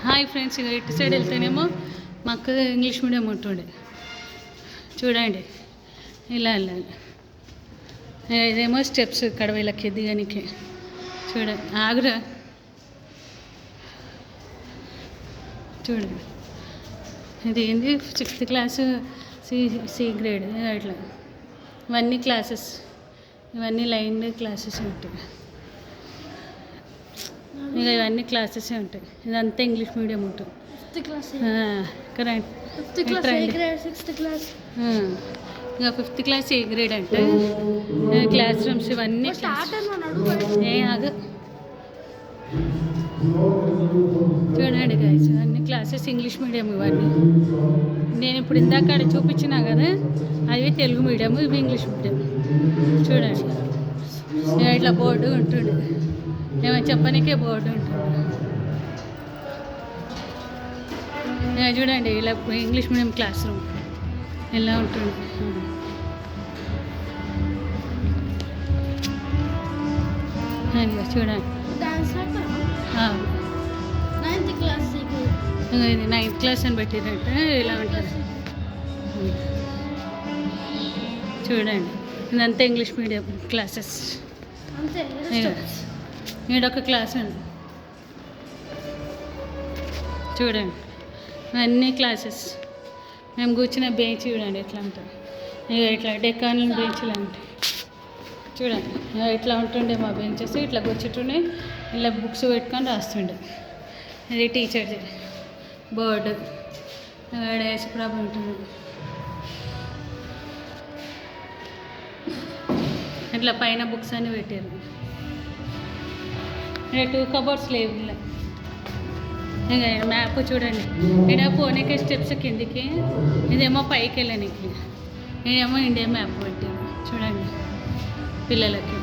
Hi friends, ఇక ఇటు side వెళ్తేనేమో మాకు ఇంగ్లీష్ మీడియం ఉంటుండే. చూడండి ఇలా వెళ్ళాలి. ఇదేమో స్టెప్స్ ఇక్కడ వీళ్ళకి దిగనికి. చూడండి ఆగురా. చూడండి ఇది ఏంది 6th క్లాసు సి గ్రేడ్. అట్లా ఇవన్నీ క్లాసెస్, ఇవన్నీ లైన్ క్లాసెస్ ఉంటాయి. ఇక ఇవన్నీ క్లాసెసే ఉంటాయి. ఇదంతా ఇంగ్లీష్ మీడియం ఉంటుంది. కరెంట్ ఇక 5th క్లాస్ ఏ గ్రేడ్ అంటే క్లాస్ రూమ్స్ ఇవన్నీ ఆగు. చూడండి గైస్, ఇవన్నీ క్లాసెస్ ఇంగ్లీష్ మీడియం. ఇవన్నీ నేను ఇప్పుడు ఇందాక చూపించినా కదా, అవి తెలుగు మీడియం, ఇవి ఇంగ్లీష్ మీడియం. చూడండి ఇట్లా బోర్డు ఉంటుంది, ఏమో చెప్పడానికే బోర్డు ఉంటుంది. చూడండి ఇలా ఇంగ్లీష్ మీడియం క్లాస్ రూమ్ ఇలా ఉంటుంది. చూడండి ఇది 9th క్లాస్ అని పెట్టినట్టు ఇలా ఉంటుంది. చూడండి ఇదంతా ఇంగ్లీష్ మీడియం క్లాసెస్. ఈడొక క్లాస్ అండి. చూడండి అన్నీ క్లాసెస్. మేము కూర్చున్న బెంచ్ చూడండి ఎట్లా ఉంటుంది. ఇక ఇట్లా డెకాన్ బెంచ్లు ఉంటాయి. చూడండి ఇట్లా ఉంటుండే మా బెంచెస్. ఇట్లా కూర్చుంటుండే, ఇలా బుక్స్ పెట్టుకొని రాస్తుండే. ఇది టీచర్ది బోర్డు. యేసుప్రభు ఉంటుంది. ఇట్లా పైన బుక్స్ అన్నీ పెట్టారు. ఇక్కడ 2 కబోర్డ్స్ లేవు. ఇలా ఇంకా మ్యాప్ చూడండి. ఇక్కడ పోనీకే స్టెప్స్ కిందికి, ఇదేమో పైకి వెళ్ళడానికి, ఇదేమో ఇండియా మ్యాప్ పెట్టారు. చూడండి పిల్లలకి.